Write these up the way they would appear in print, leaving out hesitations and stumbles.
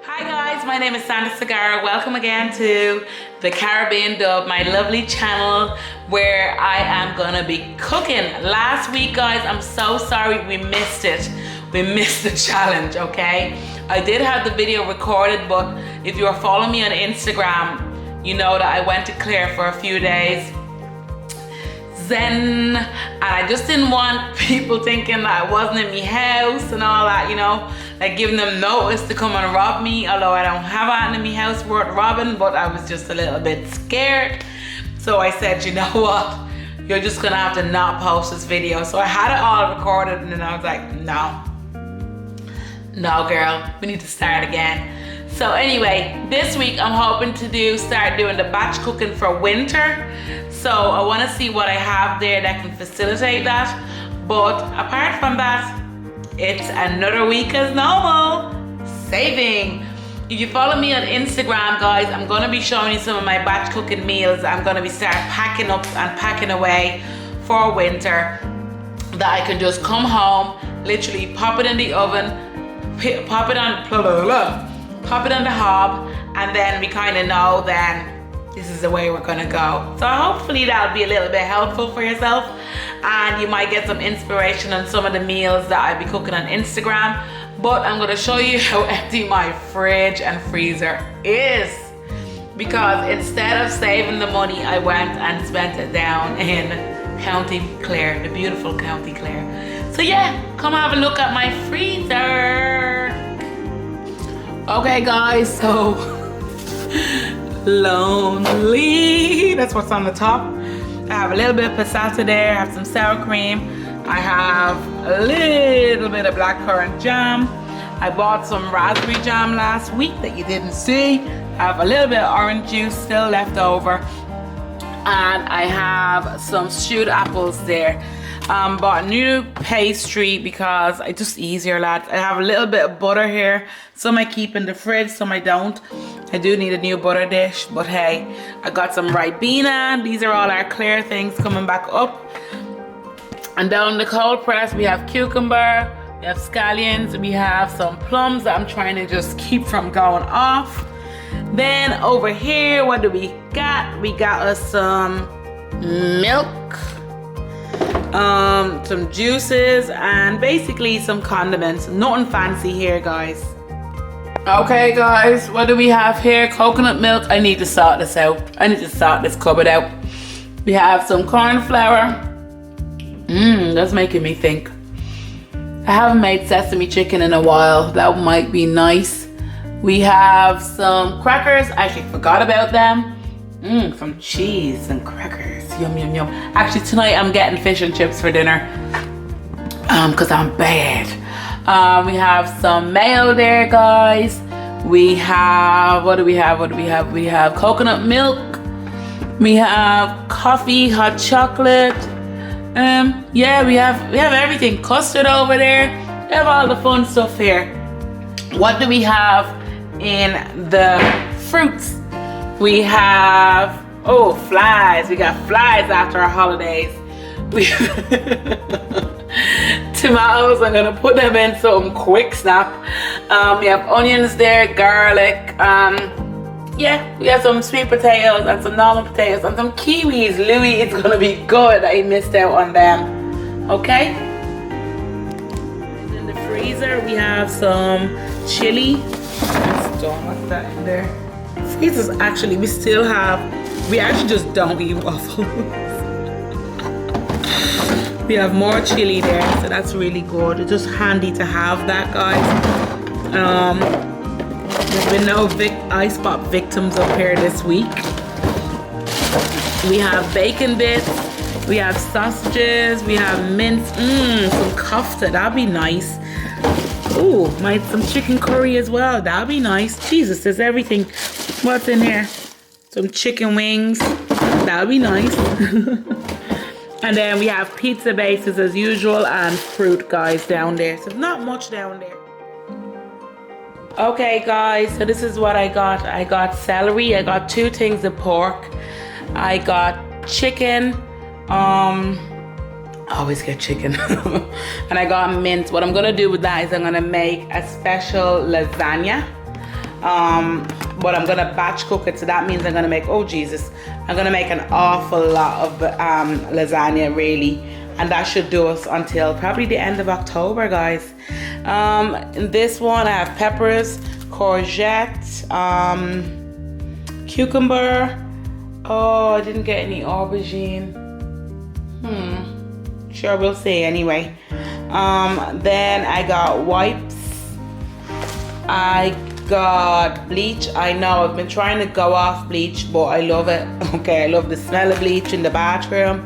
Hi guys, my name is Sandra Segarra. Welcome again to the Caribbean Dub, my lovely channel where I am gonna be cooking. Last week guys, I'm so sorry we missed it. We missed the challenge, okay? I did have the video recorded, but if you are following me on Instagram, you know that I went to Clare for a few days. Zen, and I just didn't want people thinking that I wasn't in my house and all that, you know, like giving them notice to come and rob me, although I don't have anything in my house worth robbing, but I was just a little bit scared. So I said, you know what, you're just gonna have to not post this video. So I had it all recorded and then I was like, no girl, we need to start again. So anyway, this week I'm hoping to start doing the batch cooking for winter. So I want to see what I have there that can facilitate that. But apart from that, it's another week as normal, saving. If you follow me on Instagram, guys, I'm going to be showing you some of my batch cooking meals. I'm going to be start packing up and packing away for winter that I can just come home, literally pop it in the oven, pop it on the hob, and then we kind of know then this is the way we're gonna go. So hopefully that'll be a little bit helpful for yourself, and you might get some inspiration on some of the meals that I'll be cooking on Instagram. But I'm gonna show you how empty my fridge and freezer is, because instead of saving the money, I went and spent it down in County Clare, the beautiful County Clare. So yeah, come have a look at my freezer. Okay guys, so lonely, that's what's on the top. I have a little bit of passata there, I have some sour cream, I have a little bit of blackcurrant jam. I bought some raspberry jam last week that you didn't see. I have a little bit of orange juice still left over, and I have some stewed apples there. Bought new pastry because it's just easier, lads. I have a little bit of butter here. Some I keep in the fridge, some I don't. I do need a new butter dish, but hey, I got some Ribena. These are all our Clare things coming back up. And down the cold press, we have cucumber, we have scallions, we have some plums that I'm trying to just keep from going off. Then over here, what do we got? We got us some milk, some juices, and basically some condiments. Nothing fancy here, guys. Okay guys, what do we have here? Coconut milk. I need to sort this out. I need to sort this cupboard out. We have some corn flour. That's making me think. I haven't made sesame chicken in a while. That might be nice. We have some crackers. I actually forgot about them. Some cheese and crackers. Yum, yum, yum. Actually, tonight I'm getting fish and chips for dinner. Because I'm bad. We have some mayo there, guys. We have, what do we have? We have coconut milk. We have coffee, hot chocolate. Yeah, we have everything. Custard over there. We have all the fun stuff here. What do we have in the fruits? We have, oh, flies. We got flies after our holidays. Tomatoes, I'm gonna put them in some quick snap. We have onions there, garlic. Yeah, we have some sweet potatoes and some normal potatoes and some kiwis. Louis, it's gonna be good. I missed out on them. Okay. In the freezer, we have some chili. What's that in there? Freezers, actually, we actually just don't eat waffles. We have more chili there, so that's really good. It's just handy to have that, guys. There's been no ice pop victims up here this week. We have bacon bits, we have sausages, we have mince, some kofta, that'd be nice. Ooh, some chicken curry as well, that'd be nice. Jesus, there's everything. What's in here? Some chicken wings, that'd be nice. And then we have pizza bases as usual and fruit, guys, down there. So not much down there. Okay, guys, so this is what I got. I got celery. I got 2 things of pork. I got chicken. I always get chicken. And I got mince. What I'm gonna do with that is I'm gonna make a special lasagna. But I'm gonna batch cook it, so that means I'm gonna make, oh Jesus, I'm gonna make an awful lot of lasagna really, and that should do us until probably the end of October, guys. In this one I have peppers, courgette, cucumber. Oh, I didn't get any aubergine. Sure, we'll see anyway. Then I got wipes. I got bleach. I know I've been trying to go off bleach, but I love it. Okay, I love the smell of bleach in the bathroom.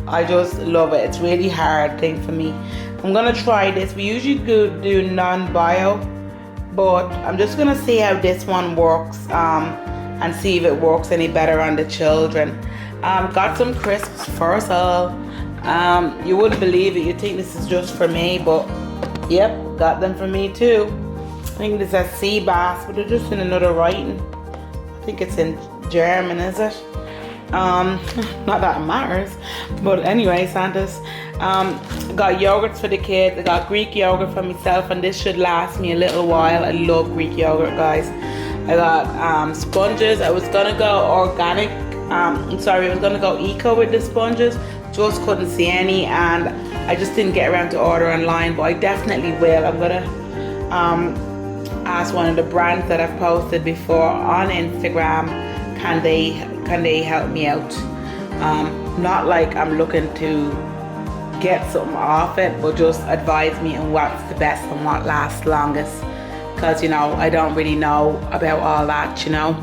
I just love it. It's really hard thing for me. I'm gonna try this. We usually do non-bio, but I'm just gonna see how this one works and see if it works any better on the children. Got some crisps first. You wouldn't believe it. You'd think this is just for me, but yep, got them for me too. I think this says sea bass, but they're just in another writing. I think it's in German, is it? Not that it matters, but anyway, Santa's. Got yogurts for the kids. I got Greek yogurt for myself, and this should last me a little while. I love Greek yogurt, guys. I got sponges. I was gonna go organic. I was gonna go eco with the sponges. Just couldn't see any, and I just didn't get around to order online, but I definitely will. I'm gonna ask one of the brands that I've posted before on Instagram, can they help me out? Not like I'm looking to get something off it, but just advise me on what's the best and what lasts longest, because you know, I don't really know about all that, you know.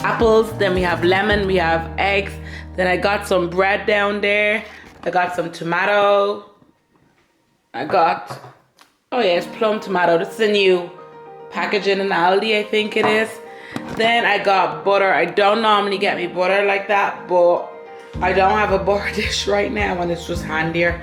Apples, then we have lemon, we have eggs, then I got some bread down there, I got some tomato, I got, oh yeah, it's plum tomato. This is a new packaging in Aldi, I think it is. Then I got butter. I don't normally get me butter like that, but I don't have a butter dish right now and it's just handier.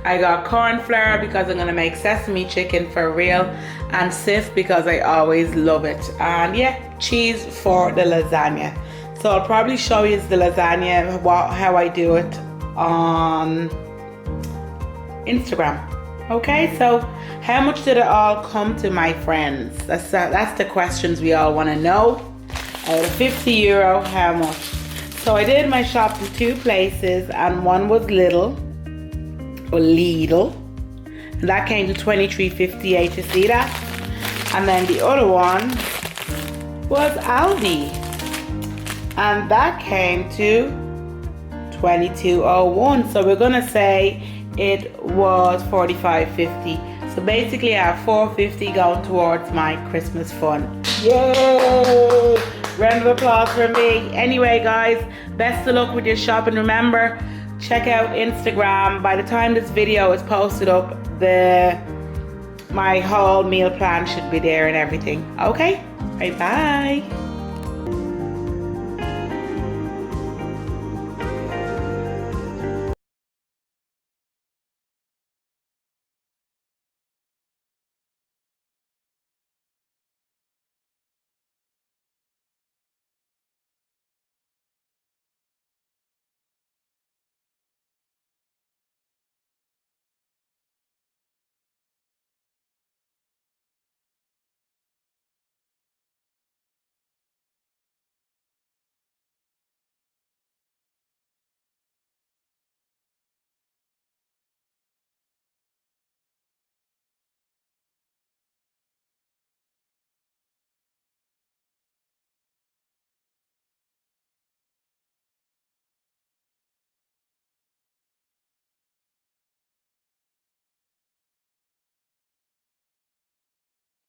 I got corn flour because I'm gonna make sesame chicken for real, and Sif because I always love it. And yeah, cheese for the lasagna. So I'll probably show you the lasagna, how I do it on Instagram. Okay, so how much did it all come to, my friends? That's the questions we all want to know. Out of 50 euro, how much? So I did my shop in two places, and one was Lidl, and that came to 23.58. You see that? And then the other one was Aldi, and that came to 22.01. So we're gonna say it was 45.50. So basically I have 4.50 going towards my Christmas fund. Yay! Round of applause for me. Anyway guys, best of luck with your shopping. Remember, check out Instagram. By the time this video is posted up, my whole meal plan should be there and everything. Okay? Bye bye.